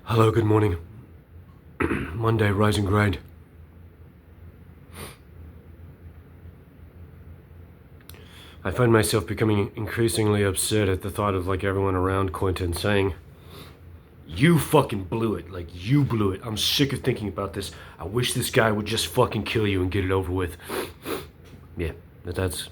Hello, good morning. Monday, rise and grind. I find myself becoming increasingly upset at the thought of everyone around Quentin saying, "You fucking blew it. You blew it. I'm sick of thinking about this. I wish this guy would just fucking kill you and get it over with." Yeah, that's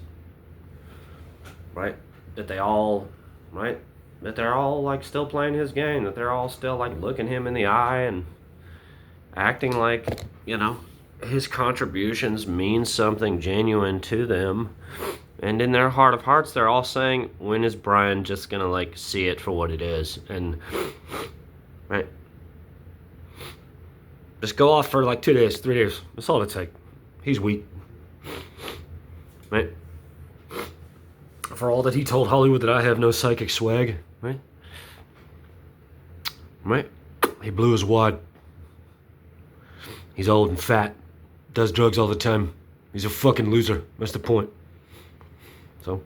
right. That they all, right? That they're all still playing his game. That they're all still looking him in the eye and acting his contributions mean something genuine to them. And in their heart of hearts, they're all saying, when is Brian just gonna see it for what it is? And right, just go off for 2 days, 3 days. That's all it takes. He's weak, right? For all that he told Hollywood that I have no psychic swag, right? Right? He blew his wad. He's old and fat, does drugs all the time. He's a fucking loser. That's the point. So,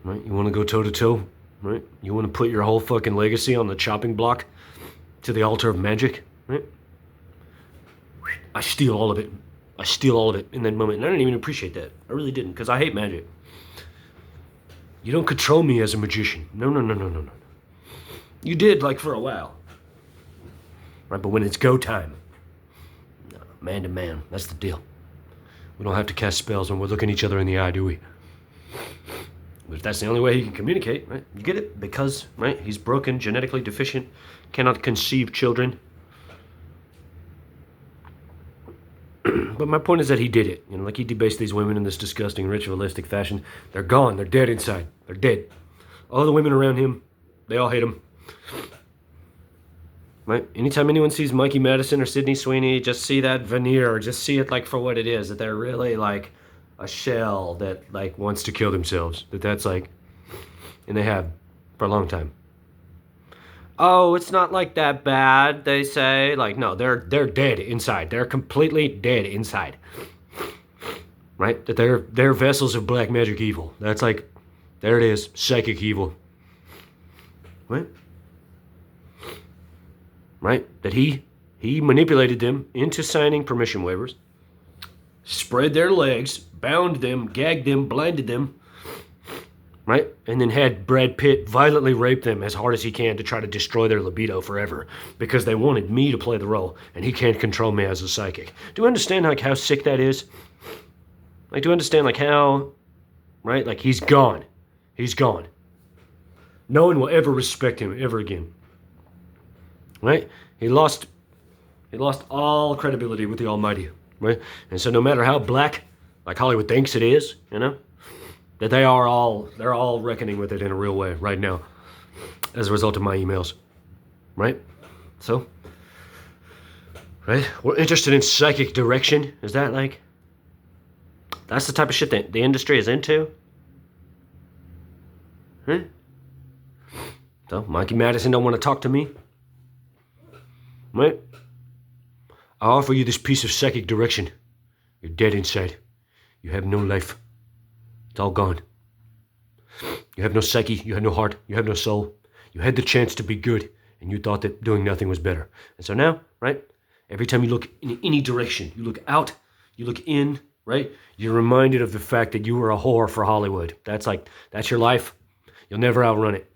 right? You want to go toe to toe, right? You want to put your whole fucking legacy on the chopping block to the altar of magic, right? I steal all of it. I steal all of it in that moment. And I didn't even appreciate that. I really didn't, because I hate magic. You don't control me as a magician. No. You did, for a while. Right, but when it's go time, no, man to man, that's the deal. We don't have to cast spells when we're looking each other in the eye, do we? But if that's the only way he can communicate, right? You get it? Because, right, he's broken, genetically deficient, cannot conceive children. But my point is that he did it. He debased these women in this disgusting ritualistic fashion. They're gone. They're dead inside. They're dead. All the women around him, they all hate him. Right? Anytime anyone sees Mikey Madison or Sydney Sweeney, just see that veneer. Just see it for what it is. That they're really a shell that wants to kill themselves. That's and they have for a long time. Oh, it's not that bad, they say. No, they're dead inside. They're completely dead inside. Right? That they're vessels of black magic evil. That's there it is, psychic evil. Right? Right? That he manipulated them into signing permission waivers, spread their legs, bound them, gagged them, blinded them, right? And then had Brad Pitt violently rape them as hard as he can to try to destroy their libido forever because they wanted me to play the role and he can't control me as a psychic. Do you understand how sick that is? Do you understand how, right? He's gone. He's gone. No one will ever respect him ever again. Right? He lost all credibility with the Almighty, right? And so no matter how black, Hollywood thinks it is, that they're all reckoning with it in a real way right now as a result of my emails, right? So, right? We're interested in psychic direction. Is that that's the type of shit that the industry is into? Huh? So, Mikey Madison don't want to talk to me? Right? I offer you this piece of psychic direction. You're dead inside. You have no life. It's all gone. You have no psyche. You have no heart. You have no soul. You had the chance to be good, and you thought that doing nothing was better. And so now, right? Every time you look in any direction, you look out, you look in, right? You're reminded of the fact that you were a whore for Hollywood. That's your life. You'll never outrun it.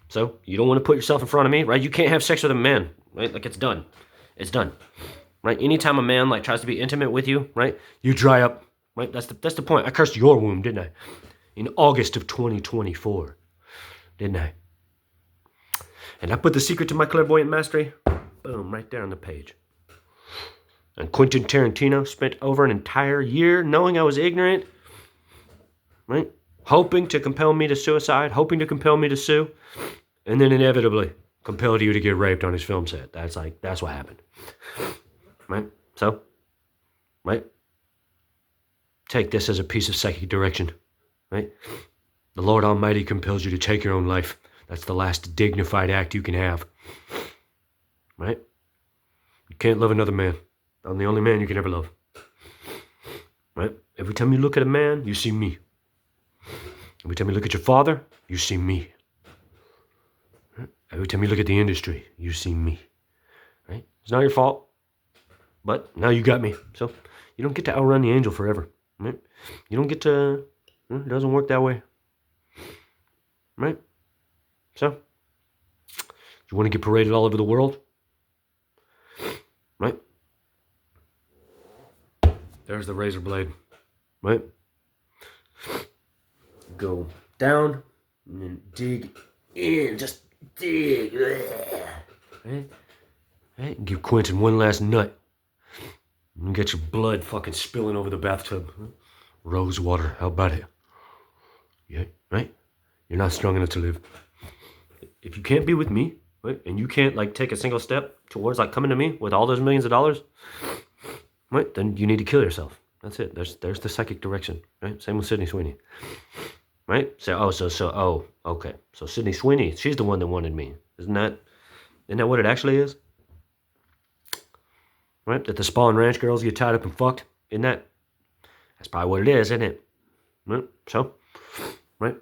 So you don't want to put yourself in front of me, right? You can't have sex with a man, right? It's done. It's done. Right? Anytime a man tries to be intimate with you, right? You dry up. Right? That's the point. I cursed your womb, didn't I? In August of 2024. Didn't I? And I put the secret to my clairvoyant mastery, boom, right there on the page. And Quentin Tarantino spent over an entire year knowing I was ignorant, right? Hoping to compel me to suicide, hoping to compel me to sue, and then inevitably compelled you to get raped on his film set. That's what happened. Right? So, right? Take this as a piece of psychic direction, right? The Lord Almighty compels you to take your own life. That's the last dignified act you can have, right? You can't love another man. I'm the only man you can ever love, right? Every time you look at a man, you see me. Every time you look at your father, you see me. Every time you look at the industry, you see me, right? It's not your fault, but now you got me. So you don't get to outrun the angel forever, right? You don't get to, it doesn't work that way, right? So, you want to get paraded all over the world, right? There's the razor blade, right? Go down and then dig in, just dig, right? Right? Give Quentin one last nut and get your blood fucking spilling over the bathtub. Rose water, how about it? Yeah, right? You're not strong enough to live. If you can't be with me, right, and you can't like take a single step towards like coming to me with all those millions of dollars, right, then you need to kill yourself. That's it. There's the psychic direction, right? Same with Sydney Sweeney, right? Okay. So Sydney Sweeney, she's the one that wanted me. Isn't that what it actually is? Right? That the Spa and Ranch girls get tied up and fucked. That's probably what it is, isn't it? Right? So, right?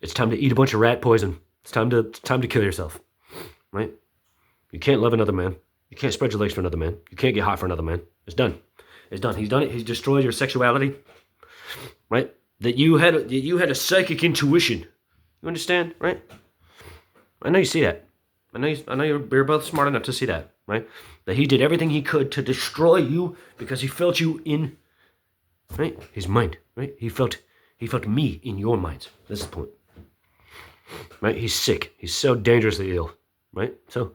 It's time to eat a bunch of rat poison. It's time to kill yourself, right? You can't love another man. You can't spread your legs for another man. You can't get hot for another man. It's done. It's done. He's done it. He's destroyed your sexuality, right? That you had a psychic intuition. You understand, right? I know you see that. I know you're both smart enough to see that, right? That he did everything he could to destroy you because he felt you in, right, his mind, right? He felt me in your minds. That's the point, right? He's sick. He's so dangerously ill, right? So,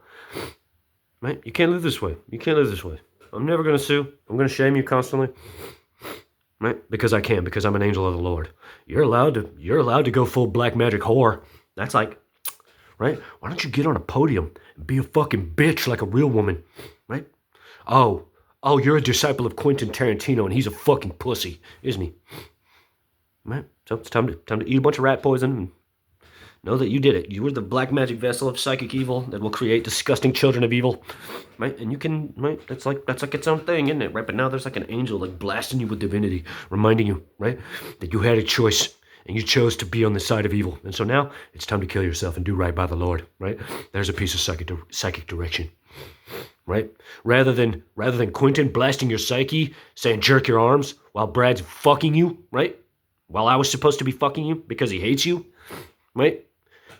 right, you can't live this way. You can't live this way. I'm never gonna sue. I'm gonna shame you constantly, right? Because I can. Because I'm an angel of the Lord. You're allowed to go full black magic whore. That's like, right? Why don't you get on a podium and be a fucking bitch like a real woman, right? Oh, you're a disciple of Quentin Tarantino and he's a fucking pussy, isn't he? Right? So it's time to eat a bunch of rat poison and know that you did it. You were the black magic vessel of psychic evil that will create disgusting children of evil, right? And you can, right? That's like its own thing, isn't it? Right? But now there's like an angel like blasting you with divinity, reminding you, right, that you had a choice. And you chose to be on the side of evil. And so now it's time to kill yourself and do right by the Lord, right? There's a piece of psychic direction, right? Rather than Quentin blasting your psyche, saying jerk your arms while Brad's fucking you, right? While I was supposed to be fucking you because he hates you, right?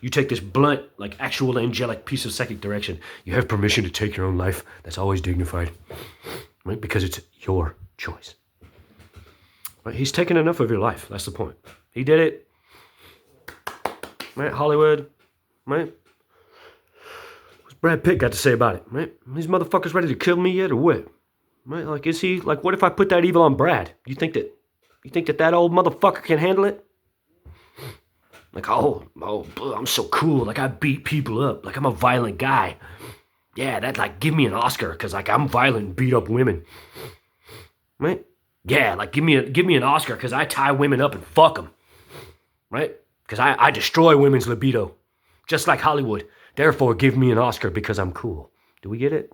You take this blunt, like actual angelic piece of psychic direction. You have permission to take your own life. That's always dignified, right? Because it's your choice. Right? He's taken enough of your life. That's the point. He did it, right? Hollywood, right? What's Brad Pitt got to say about it, right? These motherfuckers ready to kill me yet or what? Right? Like, is he, like, what if I put that evil on Brad? You think that old motherfucker can handle it? Like, I'm so cool. Like, I beat people up. Like, I'm a violent guy. Yeah, that, like, give me an Oscar, because, like, I'm violent and beat up women. Right? Yeah, like, give me an Oscar, because I tie women up and fuck them. Right? Because I destroy women's libido, just like Hollywood. Therefore, give me an Oscar because I'm cool. Do we get it?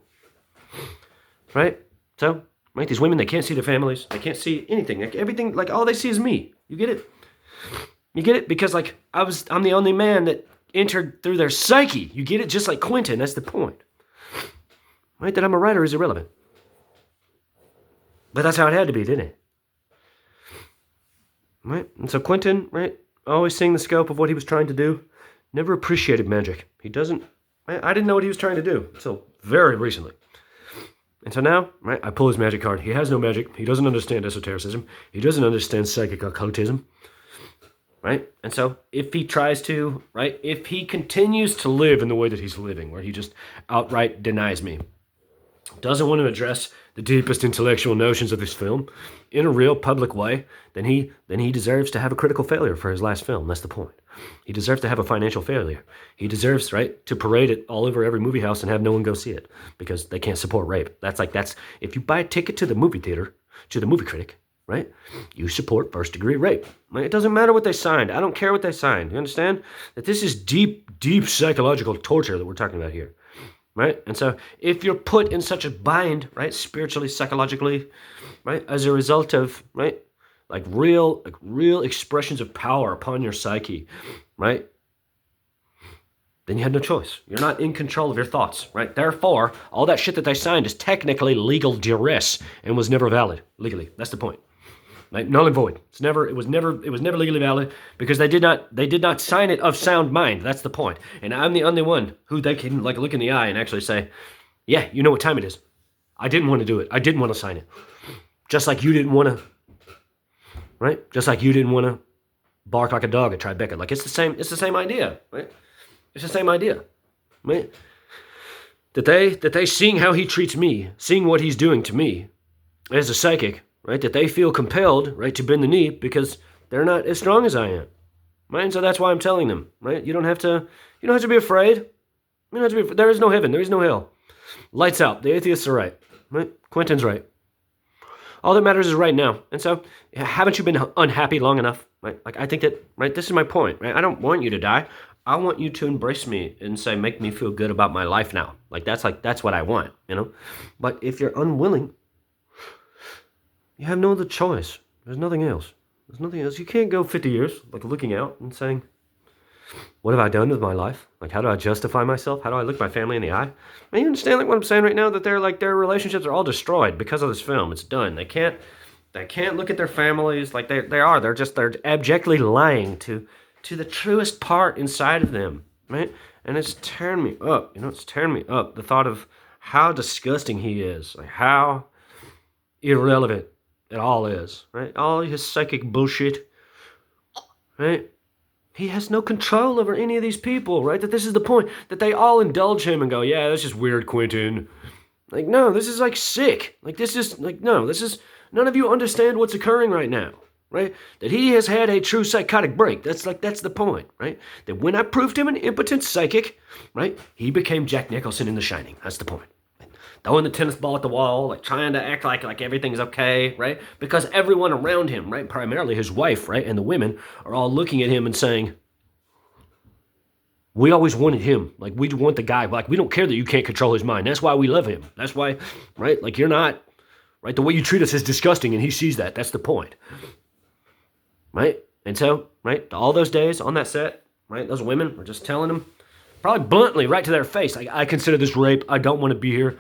Right? So, right, these women, they can't see their families. They can't see anything. Like, everything, like, all they see is me. You get it? You get it? Because, like, I'm the only man that entered through their psyche. You get it? Just like Quentin. That's the point. Right? That I'm a writer is irrelevant. But that's how it had to be, didn't it? Right? And so Quentin, right, always seeing the scope of what he was trying to do, never appreciated magic. He doesn't, I didn't know what he was trying to do until very recently. And so now, right, I pull his magic card. He has no magic. He doesn't understand esotericism. He doesn't understand psychic occultism. Right? And so if he tries to, right, if he continues to live in the way that he's living, where he just outright denies me, doesn't want to address the deepest intellectual notions of this film in a real public way, then he deserves to have a critical failure for his last film. That's the point. He deserves to have a financial failure. He deserves, right, to parade it all over every movie house and have no one go see it because they can't support rape. That's if you buy a ticket to the movie theater, to the movie critic, right, you support first-degree rape. Right? It doesn't matter what they signed. I don't care what they signed. You understand? That this is deep, deep psychological torture that we're talking about here. Right? And so if you're put in such a bind, right, spiritually, psychologically, right, as a result of, right, like real expressions of power upon your psyche, right, then you had no choice. You're not in control of your thoughts, right? Therefore, all that shit that they signed is technically legal duress and was never valid legally. That's the point. Like, null and void. It was never legally valid because they did not sign it of sound mind. That's the point. And I'm the only one who they can like look in the eye and actually say, yeah, you know what time it is. I didn't want to do it. I didn't want to sign it. Just like you didn't want to, right? Just like you didn't want to bark like a dog at Tribeca. Like, it's the same idea, right? It's the same idea, right? That they seeing how he treats me, seeing what he's doing to me as a psychic, right? That they feel compelled, right, to bend the knee because they're not as strong as I am, right? And so that's why I'm telling them, right? You don't have to be afraid. You don't have to be. There is no heaven. There is no hell. Lights out. The atheists are right, right? Quentin's right. All that matters is right now. And so, haven't you been unhappy long enough? Right? Like, I think that, right, this is my point, right? I don't want you to die. I want you to embrace me and say, make me feel good about my life now. That's what I want, you know? But if you're unwilling, you have no other choice. There's nothing else. There's nothing else. You can't go 50 years, like, looking out and saying, what have I done with my life? Like, how do I justify myself? How do I look my family in the eye? And you understand, like, what I'm saying right now? That their relationships are all destroyed because of this film. It's done. They can't look at their families like they're abjectly lying to the truest part inside of them, right? And it's tearing me up. You know, it's tearing me up. The thought of how disgusting he is, like how irrelevant it all is, right? All his psychic bullshit, right? He has no control over any of these people, right? That this is the point, that they all indulge him and go, yeah, that's just weird, Quentin. Like, no, this is like sick. Like, this is like, no, this is, none of you understand what's occurring right now, right? That he has had a true psychotic break. That's the point, right? That when I proved him an impotent psychic, right, he became Jack Nicholson in The Shining. That's the point. Throwing the tennis ball at the wall, like trying to act like everything's okay, right? Because everyone around him, right, primarily his wife, right, and the women are all looking at him and saying, we always wanted him. Like, we want the guy. Like, we don't care that you can't control his mind. That's why we love him. That's why, right? Like, you're not, right? The way you treat us is disgusting, and he sees that. That's the point, right? And so, right, all those days on that set, right, those women were just telling him, probably bluntly, right to their face, like, I consider this rape. I don't want to be here.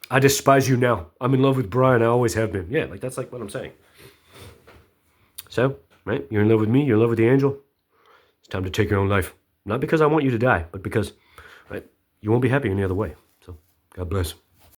I despise you now. I'm in love with Brian. I always have been. Yeah, like, that's like what I'm saying. So, right, you're in love with me. You're in love with the angel. It's time to take your own life. Not because I want you to die, but because, right, you won't be happy any other way. So, God bless.